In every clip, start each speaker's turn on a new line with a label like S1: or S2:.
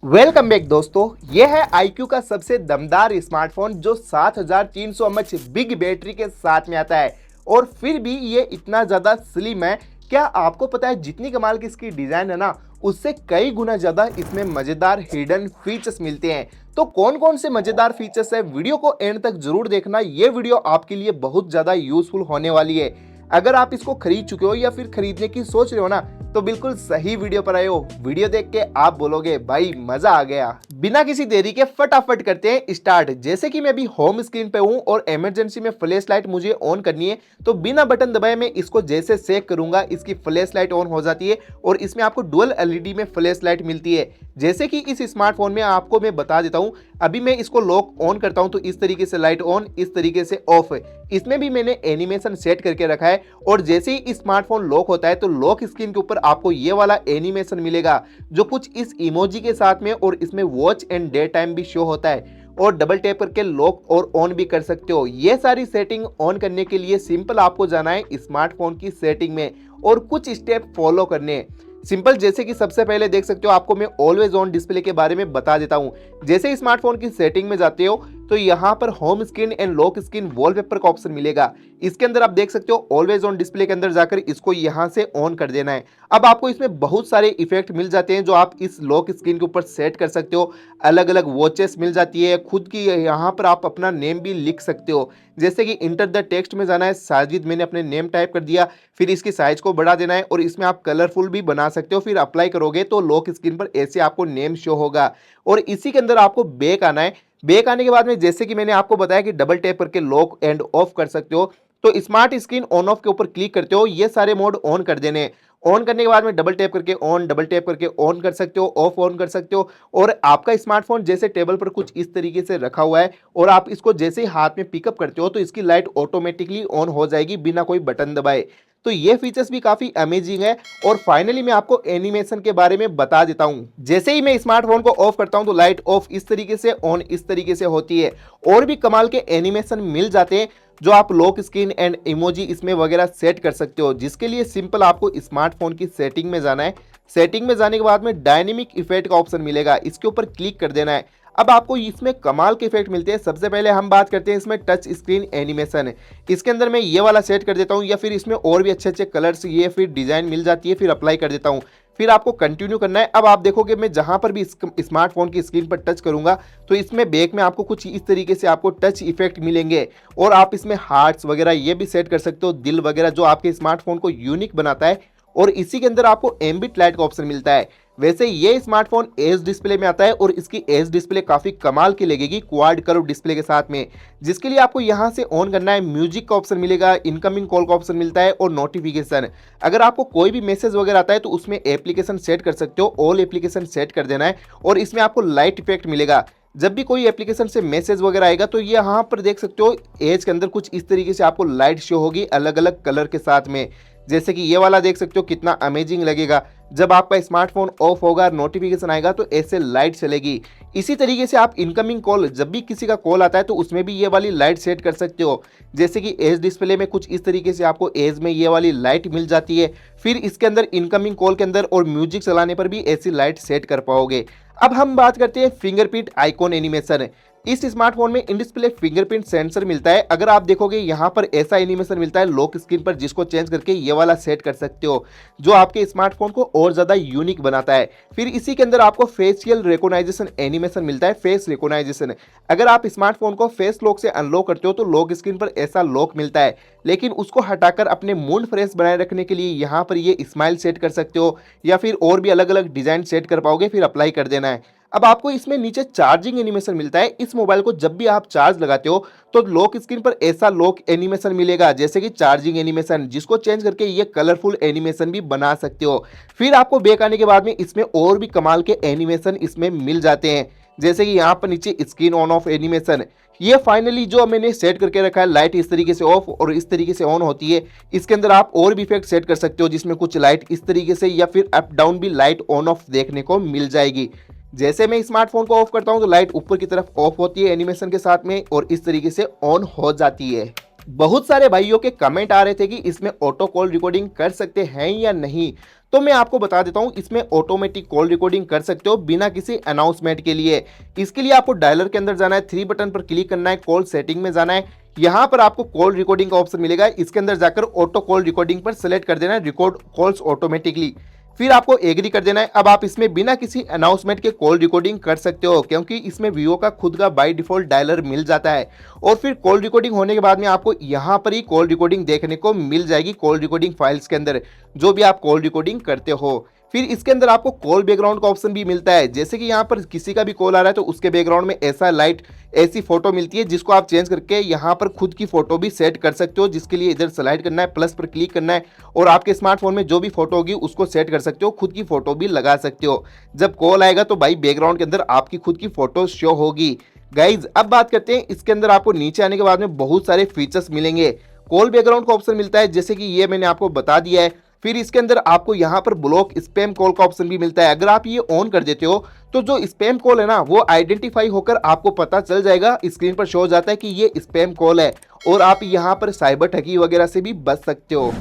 S1: Welcome back दोस्तों। यह है iQOO का सबसे दमदार स्मार्टफोन जो 7300 mAh बिग बैटरी के साथ में आता है और फिर भी ये इतना ज़्यादा स्लिम है। क्या आपको पता है जितनी कमाल की इसकी डिज़ाइन है ना, उससे कई गुना ज़्यादा इसमें मज़ेदार हिडन फीचर्स मिलते हैं। तो कौन कौन से मज़ेदार फीचर्स है, वीडियो को एंड तक जरूर देखना। ये वीडियो आपके लिए बहुत ज़्यादा यूजफुल होने वाली है। अगर आप इसको खरीद चुके हो या फिर खरीदने की सोच रहे हो ना, तो बिल्कुल सही वीडियो पर आए हो। वीडियो देख के आप बोलोगे भाई मजा आ गया। बिना किसी देरी के फटाफट करते हैं स्टार्ट। जैसे कि मैं अभी होम स्क्रीन पे हूं और इमरजेंसी में फ्लैश लाइट मुझे ऑन करनी है, तो बिना बटन दबाए मैं इसको जैसे सेक करूंगा इसकी फ्लैश लाइट ऑन हो जाती है और इसमें आपको डुअल एलईडी में फ्लैश लाइट मिलती है। जैसे कि इस स्मार्टफोन में आपको मैं बता देता हूं, अभी मैं इसको लॉक ऑन करता हूं तो इस तरीके से लाइट ऑन, इस तरीके से ऑफ है। इसमें भी मैंने एनिमेशन सेट करके रखा है और जैसे ही स्मार्टफोन लॉक होता है तो लॉक स्क्रीन के ऊपर आपको ये वाला एनिमेशन मिलेगा जो कुछ इस इमोजी के साथ में, और इसमें वॉच एंड डे टाइम भी शो होता है और डबल टैप करके लॉक और ऑन भी कर सकते हो। ये सारी सेटिंग ऑन करने के लिए सिंपल आपको जाना है स्मार्टफोन की सेटिंग में और कुछ स्टेप फॉलो करने हैं। सिंपल, जैसे कि सबसे पहले देख सकते हो आपको मैं ऑलवेज ऑन डिस्प्ले के बारे में बता देता हूं। जैसे स्मार्टफोन की सेटिंग में जाते हो तो यहाँ पर home screen and lock screen wallpaper का ऑप्शन मिलेगा। इसके अंदर आप देख सकते हो ऑलवेज ऑन डिस्प्ले के अंदर जाकर इसको यहाँ से ऑन कर देना है। अब आपको इसमें बहुत सारे इफेक्ट मिल जाते हैं जो आप इस लॉक स्क्रीन के ऊपर सेट कर सकते हो। अलग अलग वॉचेस मिल जाती है, खुद की यहाँ पर आप अपना नेम भी लिख सकते हो। जैसे कि इंटर द टेक्स्ट में जाना है, साजिद मैंने अपने नेम टाइप कर दिया, फिर इसकी साइज को बढ़ा देना है और इसमें आप कलरफुल भी बना सकते हो। फिर अप्लाई करोगे तो लॉक स्क्रीन पर ऐसे आपको नेम शो होगा और इसी के अंदर आपको बैक आना है। बैक आने के बाद में जैसे कि मैंने आपको बताया कि डबल टैप करके लॉक एंड ऑफ कर सकते हो, तो स्मार्ट स्क्रीन ऑन ऑफ के ऊपर क्लिक करते हो, ये सारे मोड ऑन कर देने हैं। ऑन करने के बाद में डबल टैप करके ऑन, डबल टैप करके ऑन कर सकते हो, ऑफ ऑन कर सकते हो। और आपका स्मार्टफोन जैसे टेबल पर कुछ इस तरीके से रखा हुआ है और आप इसको जैसे ही हाथ में पिकअप करते हो तो इसकी लाइट ऑटोमेटिकली ऑन हो जाएगी बिना कोई बटन दबाए। तो ये फीचर्स भी काफी अमेजिंग है। और फाइनली मैं आपको एनिमेशन के बारे में बता देता हूं। जैसे ही मैं स्मार्टफोन को ऑफ करता हूं तो लाइट ऑफ इस तरीके से, ऑन इस तरीके से होती है। और भी कमाल के एनिमेशन मिल जाते हैं जो आप लॉक स्क्रीन एंड इमोजी इसमें वगैरह सेट कर सकते हो, जिसके लिए सिंपल आपको स्मार्टफोन की सेटिंग में जाना है। सेटिंग में जाने के बाद में डायनेमिक इफेक्ट का ऑप्शन मिलेगा, इसके ऊपर क्लिक कर देना है। अब आपको इसमें कमाल के इफेक्ट मिलते हैं। सबसे पहले हम बात करते हैं इसमें टच स्क्रीन एनिमेशन है। इसके अंदर मैं ये वाला सेट कर देता हूँ या फिर इसमें और भी अच्छे अच्छे कलर्स ये फिर डिजाइन मिल जाती है, फिर अप्लाई कर देता हूँ। फिर आपको कंटिन्यू करना है। अब आप देखोगे मैं जहां पर भी स्मार्टफोन की स्क्रीन पर टच करूंगा तो इसमें बैक में आपको कुछ इस तरीके से आपको टच इफेक्ट मिलेंगे और आप इसमें हार्ट्स वगैरह ये भी सेट कर सकते हो, दिल वगैरह, जो आपके स्मार्टफोन को यूनिक बनाता है। और इसी के अंदर आपको एम्बिट लाइट का ऑप्शन मिलता है। वैसे ये स्मार्टफोन एज डिस्प्ले में आता है और इसकी एज डिस्प्ले काफी कमाल की लगेगी क्वाड कर्व डिस्प्ले के साथ में, जिसके लिए आपको यहां से ऑन करना है। म्यूजिक का ऑप्शन मिलेगा, इनकमिंग कॉल का ऑप्शन मिलता है और नोटिफिकेशन। अगर आपको कोई भी मैसेज वगैरह आता है तो उसमें एप्लीकेशन सेट कर सकते हो, ऑल एप्लीकेशन सेट कर देना है। और इसमें आपको लाइट इफेक्ट मिलेगा। जब भी कोई एप्लीकेशन से मैसेज वगैरह आएगा तो ये यहाँ पर देख सकते हो एज के अंदर कुछ इस तरीके से आपको लाइट शो होगी अलग अलग कलर के साथ में। जैसे कि ये वाला देख सकते हो कितना अमेजिंग लगेगा। जब आपका स्मार्टफोन ऑफ होगा, नोटिफिकेशन आएगा तो ऐसे लाइट चलेगी। इसी तरीके से आप इनकमिंग कॉल, जब भी किसी का कॉल आता है तो उसमें भी ये वाली लाइट सेट कर सकते हो। जैसे कि एज डिस्प्ले में कुछ इस तरीके से आपको एज में ये वाली लाइट मिल जाती है। फिर इसके अंदर इनकमिंग कॉल के अंदर और म्यूजिक चलाने पर भी ऐसी लाइट सेट कर पाओगे। अब हम बात करते हैं फिंगरप्रिंट आइकॉन एनिमेशन। इस स्मार्टफोन में इन डिस्प्ले फिंगरप्रिंट सेंसर मिलता है। अगर आप देखोगे यहाँ पर ऐसा एनिमेशन मिलता है लॉक स्क्रीन पर, जिसको चेंज करके ये वाला सेट कर सकते हो, जो आपके स्मार्टफोन को और ज्यादा यूनिक बनाता है। फिर इसी के अंदर आपको फेशियल रिकॉग्नाइजेशन एनिमेशन मिलता है, फेस रिकॉग्नाइजेशन। अगर आप स्मार्टफोन को फेस लॉक से अनलॉक करते हो तो लॉक स्क्रीन पर ऐसा लॉक मिलता है, लेकिन उसको हटाकर अपने मूड फ्रेश बनाए रखने के लिए यहाँ पर ये स्माइल सेट कर सकते हो या फिर और भी अलग अलग डिजाइन सेट कर पाओगे, फिर अप्लाई कर देना है। अब आपको इसमें नीचे चार्जिंग एनिमेशन मिलता है। इस मोबाइल को जब भी आप चार्ज लगाते हो तो लॉक स्क्रीन पर ऐसा लॉक एनिमेशन मिलेगा, जैसे कि चार्जिंग एनिमेशन, जिसको चेंज करके ये कलरफुल एनिमेशन भी बना सकते हो। फिर आपको बैक आने के बाद में इसमें और भी कमाल के एनिमेशन इसमें मिल जाते हैं, जैसे कि यहाँ पर नीचे स्क्रीन ऑन ऑफ एनिमेशन। ये फाइनली जो मैंने सेट करके रखा है, लाइट इस तरीके से ऑफ और इस तरीके से ऑन होती है। इसके अंदर आप और भी इफेक्ट सेट कर सकते हो, जिसमें कुछ लाइट इस तरीके से या फिर अप डाउन भी लाइट ऑन ऑफ देखने को मिल जाएगी। जैसे मैं स्मार्टफोन को ऑफ करता हूं तो लाइट ऊपर की तरफ ऑफ होती है एनिमेशन के साथ में और इस तरीके से ऑन हो जाती है। बहुत सारे भाइयों के कमेंट आ रहे थे कि इसमें ऑटो कॉल रिकॉर्डिंग कर सकते हैं या नहीं। तो मैं आपको बता देता हूं, इसमें ऑटोमेटिक कॉल रिकॉर्डिंग कर सकते हो बिना किसी अनाउंसमेंट के लिए। इसके लिए आपको डायलर के अंदर जाना है, 3 बटन पर क्लिक करना है, कॉल सेटिंग में जाना है, यहां पर आपको कॉल रिकॉर्डिंग का ऑप्शन मिलेगा। इसके अंदर जाकर ऑटो कॉल रिकॉर्डिंग पर सेलेक्ट कर देना है, रिकॉर्ड कॉल्स ऑटोमेटिकली, फिर आपको एग्री कर देना है। अब आप इसमें बिना किसी अनाउंसमेंट के कॉल रिकॉर्डिंग कर सकते हो, क्योंकि इसमें वीवो का खुद का बाय डिफॉल्ट डायलर मिल जाता है। और फिर कॉल रिकॉर्डिंग होने के बाद में आपको यहाँ पर ही कॉल रिकॉर्डिंग देखने को मिल जाएगी, कॉल रिकॉर्डिंग फाइल्स के अंदर जो भी आप कॉल रिकॉर्डिंग करते हो। फिर इसके अंदर आपको कॉल बैकग्राउंड का ऑप्शन भी मिलता है, जैसे कि यहाँ पर किसी का भी कॉल आ रहा है तो उसके बैकग्राउंड में ऐसा लाइट, ऐसी फोटो मिलती है जिसको आप चेंज करके यहाँ पर खुद की फोटो भी सेट कर सकते हो, जिसके लिए इधर स्लाइड करना है, प्लस पर क्लिक करना है और आपके स्मार्टफोन में जो भी फोटो होगी उसको सेट कर सकते हो, खुद की फोटो भी लगा सकते हो। जब कॉल आएगा तो भाई बैकग्राउंड के अंदर आपकी खुद की फोटो शो होगी। गाइज अब बात करते हैं, इसके अंदर आपको नीचे आने के बाद में बहुत सारे फीचर्स मिलेंगे। कॉल बैकग्राउंड का ऑप्शन मिलता है, जैसे कि ये मैंने आपको बता दिया है। फिर इसके अंदर आपको यहाँ पर ब्लॉक स्पैम कॉल का ऑप्शन भी मिलता है। अगर आप ये ऑन कर देते हो तो जो स्पैम कॉल है ना, वो आइडेंटिफाई होकर आपको पता चल जाएगा, स्क्रीन पर शो हो जाता है कि ये स्पैम कॉल है, और आप यहाँ पर साइबर ठगी वगैरह से भी बच सकते हो।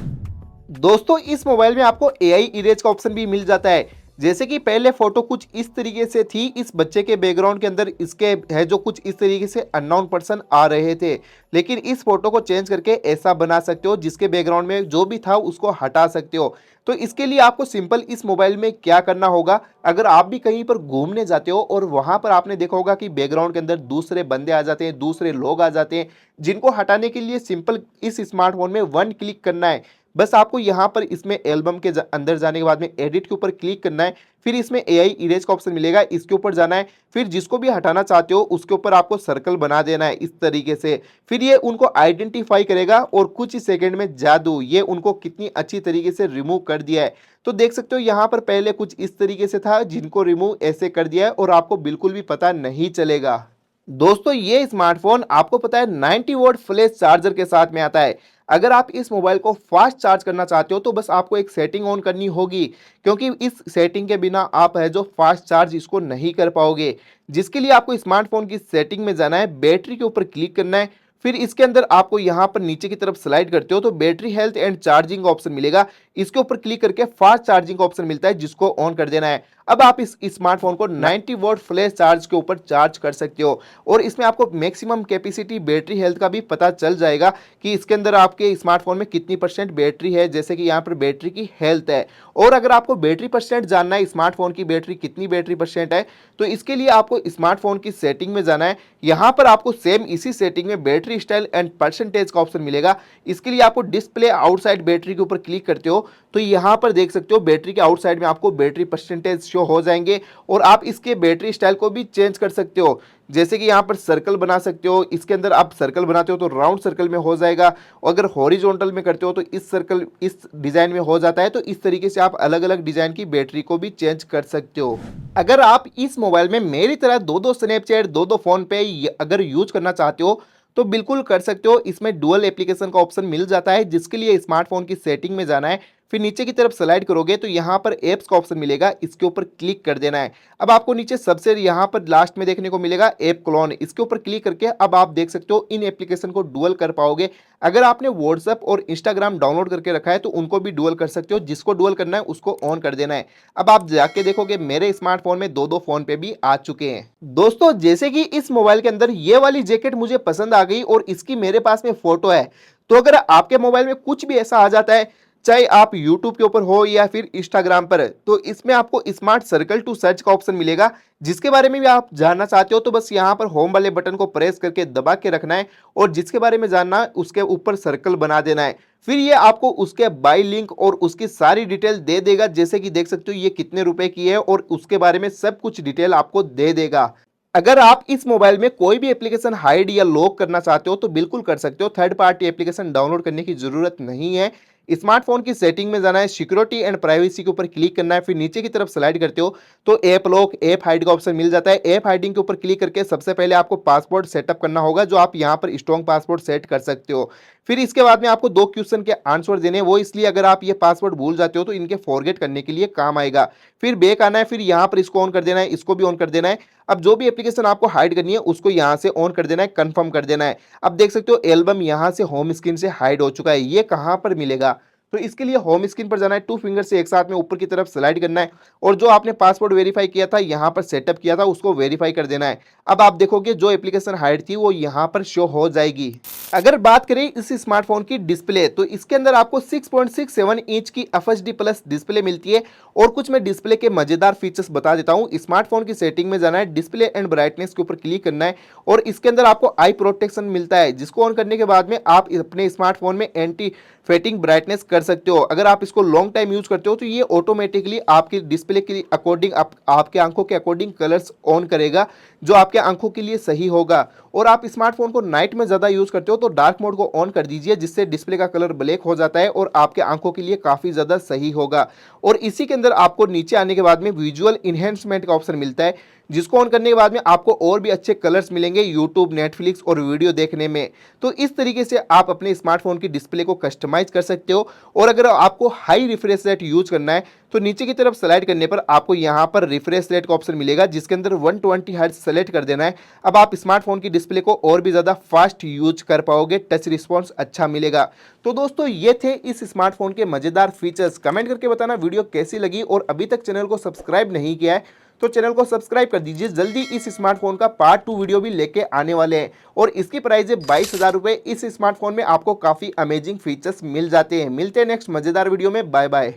S1: दोस्तों इस मोबाइल में आपको एआई इरेज का ऑप्शन भी मिल जाता है। जैसे कि पहले फोटो कुछ इस तरीके से थी, इस बच्चे के बैकग्राउंड के अंदर इसके है जो कुछ इस तरीके से अननोन पर्सन आ रहे थे, लेकिन इस फोटो को चेंज करके ऐसा बना सकते हो जिसके बैकग्राउंड में जो भी था उसको हटा सकते हो। तो इसके लिए आपको सिंपल इस मोबाइल में क्या करना होगा, अगर आप भी कहीं पर घूमने जाते हो और वहां पर आपने देखा होगा कि बैकग्राउंड के अंदर दूसरे बंदे आ जाते हैं, दूसरे लोग आ जाते हैं, जिनको हटाने के लिए सिंपल इस स्मार्टफोन में 1 क्लिक करना है। बस आपको यहाँ पर इसमें एल्बम के अंदर जाने के बाद में एडिट के ऊपर क्लिक करना है, फिर इसमें एआई इरेज का ऑप्शन मिलेगा, इसके ऊपर जाना है, फिर जिसको भी हटाना चाहते हो उसके ऊपर आपको सर्कल बना देना है इस तरीके से। फिर ये उनको आइडेंटिफाई करेगा और कुछ ही सेकंड में जादू ये उनको कितनी अच्छी तरीके से रिमूव कर दिया है। तो देख सकते हो यहाँ पर पहले कुछ इस तरीके से था, जिनको रिमूव ऐसे कर दिया है और आपको बिल्कुल भी पता नहीं चलेगा। दोस्तों ये स्मार्टफोन आपको पता है 90 वोल्ट फ्लैश चार्जर के साथ में आता है। अगर आप इस मोबाइल को फास्ट चार्ज करना चाहते हो तो बस आपको एक सेटिंग ऑन करनी होगी, क्योंकि इस सेटिंग के बिना आप है जो फास्ट चार्ज इसको नहीं कर पाओगे। जिसके लिए आपको स्मार्टफोन की सेटिंग में जाना है, बैटरी के ऊपर क्लिक करना है, फिर इसके अंदर आपको यहाँ पर नीचे की तरफ स्लाइड करते हो तो battery health and charging option मिलेगा, इसके ऊपर क्लिक करके फास्ट चार्जिंग ऑप्शन मिलता है जिसको ऑन कर देना है। अब आप इस स्मार्टफोन को 90 वोल्ट फ्लैश चार्ज के ऊपर चार्ज कर सकते हो, और इसमें आपको मैक्सिमम कैपेसिटी बैटरी हेल्थ का भी पता चल जाएगा कि इसके अंदर आपके स्मार्टफोन में कितनी परसेंट बैटरी है, जैसे कि यहाँ पर बैटरी की हेल्थ है। और अगर आपको बैटरी परसेंट जानना है, स्मार्टफोन की बैटरी कितनी बैटरी परसेंट है, तो इसके लिए आपको स्मार्टफोन की सेटिंग में जाना है। यहाँ पर आपको सेम इसी सेटिंग में बैटरी स्टाइल एंड परसेंटेज का ऑप्शन मिलेगा। इसके लिए आपको डिस्प्ले आउटसाइड बैटरी के ऊपर क्लिक करते हो तो यहाँ पर देख सकते हो बैटरी के आउटसाइड में आपको बैटरी परसेंटेज शो हो जाएंगे, और आप इसके बैटरी स्टाइल को भी चेंज कर सकते हो, जैसे कि यहाँ पर सर्कल बना सकते हो। इसके अंदर आप सर्कल बनाते हो तो राउंड सर्कल में हो जाएगा, और अगर हॉरिजॉन्टल में करते हो तो इस सर्कल इस डिजाइन में हो जाता है। तो इस तरीके से आप अलग अलग डिजाइन की बैटरी को भी चेंज कर सकते हो। अगर आप इस मोबाइल में मेरी तरह दो स्नैपचैट दो फोन पे अगर यूज करना चाहते हो तो बिल्कुल कर सकते हो। इसमें डुअल एप्लीकेशन का ऑप्शन मिल जाता है, जिसके लिए स्मार्टफोन की सेटिंग में जाना है, फिर नीचे की तरफ स्लाइड करोगे तो यहाँ पर एप्स का ऑप्शन मिलेगा, इसके ऊपर क्लिक कर देना है। अब आपको नीचे सबसे यहाँ पर लास्ट में देखने को मिलेगा ऐप क्लोन, इसके ऊपर क्लिक करके अब आप देख सकते हो इन एप्लीकेशन को डुअल कर पाओगे। अगर आपने व्हाट्सएप और इंस्टाग्राम डाउनलोड करके रखा है तो उनको भी डुअल कर सकते हो, जिसको डुअल करना है उसको ऑन कर देना है। अब आप जाके देखोगे मेरे स्मार्टफोन में दो फोन पे भी आ चुके हैं। दोस्तों जैसे कि इस मोबाइल के अंदर ये वाली जैकेट मुझे पसंद आ गई और इसकी मेरे पास में फोटो है, तो अगर आपके मोबाइल में कुछ भी ऐसा आ जाता है, चाहे आप YouTube के ऊपर हो या फिर Instagram पर, तो इसमें आपको स्मार्ट सर्कल टू सर्च का ऑप्शन मिलेगा, जिसके बारे में भी आप जानना चाहते हो तो बस यहाँ पर होम वाले बटन को प्रेस करके दबा के रखना है, और जिसके बारे में जानना है उसके ऊपर सर्कल बना देना है। फिर ये आपको उसके बाय लिंक और उसकी सारी डिटेल दे देगा, जैसे कि देख सकते हो ये कितने रुपए की है और उसके बारे में सब कुछ डिटेल आपको दे देगा। अगर आप इस मोबाइल में कोई भी एप्लीकेशन हाइड या लॉक करना चाहते हो तो बिल्कुल कर सकते हो, थर्ड पार्टी एप्लीकेशन डाउनलोड करने की जरूरत नहीं है। स्मार्टफोन की सेटिंग में जाना है, सिक्योरिटी एंड प्राइवेसी के ऊपर क्लिक करना है, फिर नीचे की तरफ स्लाइड करते हो तो ऐप लॉक ऐप हाइड का ऑप्शन मिल जाता है। ऐप हाइडिंग के ऊपर क्लिक करके सबसे पहले आपको पासवर्ड सेटअप करना होगा, जो आप यहाँ पर स्ट्रॉन्ग पासवर्ड सेट कर सकते हो। फिर इसके बाद में आपको 2 क्वेश्चन के आंसर देने हैं, वो इसलिए अगर आप ये पासवर्ड भूल जाते हो तो इनके फॉरगेट करने के लिए काम आएगा। फिर बैक आना है, फिर यहाँ पर इसको ऑन कर देना है, इसको भी ऑन कर देना है। अब जो भी एप्लीकेशन आपको हाइड करनी है उसको यहाँ से ऑन कर देना है, कंफर्म कर देना है। अब देख सकते हो एल्बम यहाँ से होम स्क्रीन से हाइड हो चुका है। ये कहाँ पर मिलेगा, तो इसके लिए होम स्क्रीन पर जाना है, 2 फिंगर से एक साथ में ऊपर की तरफ स्लाइड करना है और जो आपने पासवर्ड वेरीफाई किया था, यहाँ पर सेटअप किया था, उसको वेरीफाई कर देना है। अब आप देखोगे जो एप्लीकेशन हाइड थी वो यहाँ पर शो हो जाएगी। अगर बात करें इस स्मार्टफोन की डिस्प्ले, तो इसके अंदर आपको 6.67 इंच की FHD प्लस डिस्प्ले मिलती है। और कुछ मैं डिस्प्ले के मजेदार फीचर्स बता देता हूं। स्मार्टफोन की सेटिंग में जाना है, डिस्प्ले एंड ब्राइटनेस के ऊपर क्लिक करना है और इसके अंदर आपको आई प्रोटेक्शन मिलता है, जिसको ऑन करने के बाद में आप अपने स्मार्टफोन में एंटी फेटिंग ब्राइटनेस कर सकते हो। अगर आप इसको लॉन्ग टाइम यूज करते हो तो ये ऑटोमेटिकली आपकी डिस्प्ले के अकॉर्डिंग आपके आंखों के अकॉर्डिंग कलर्स ऑन करेगा, जो आपके आंखों के लिए सही होगा। और आप स्मार्टफोन को नाइट में ज़्यादा यूज करते हो तो डार्क मोड को ऑन कर दीजिए, जिससे डिस्प्ले का कलर ब्लैक हो जाता है और आपके आंखों के लिए काफ़ी ज़्यादा सही होगा। और इसी के अंदर आपको नीचे आने के बाद में विजुअल इन्हेंसमेंट का ऑप्शन मिलता है, जिसको ऑन करने के बाद में आपको और भी अच्छे कलर्स मिलेंगे यूट्यूब, नेटफ्लिक्स और वीडियो देखने में। तो इस तरीके से आप अपने स्मार्टफोन की डिस्प्ले को कस्टमाइज कर सकते हो। और अगर आपको हाई रिफ्रेश रेट यूज करना है तो नीचे की तरफ स्लाइड करने पर आपको यहाँ पर रिफ्रेश रेट का ऑप्शन मिलेगा, जिसके अंदर 120 हर्ट्ज सेलेक्ट कर देना है। अब आप स्मार्टफोन की डिस्प्ले को और भी ज़्यादा फास्ट यूज कर पाओगे, टच रिस्पॉन्स अच्छा मिलेगा। तो दोस्तों ये थे इस स्मार्टफोन के मज़ेदार फीचर्स। कमेंट करके बताना वीडियो कैसी लगी, और अभी तक चैनल को सब्सक्राइब नहीं किया है तो चैनल को सब्सक्राइब कर दीजिए। जल्दी इस स्मार्टफोन का पार्ट 2 वीडियो भी लेके आने वाले हैं और इसकी प्राइस है 22,000 रुपये। इस स्मार्टफोन में आपको काफ़ी अमेजिंग फीचर्स मिल जाते हैं। मिलते हैं नेक्स्ट मज़ेदार वीडियो में। Bye bye.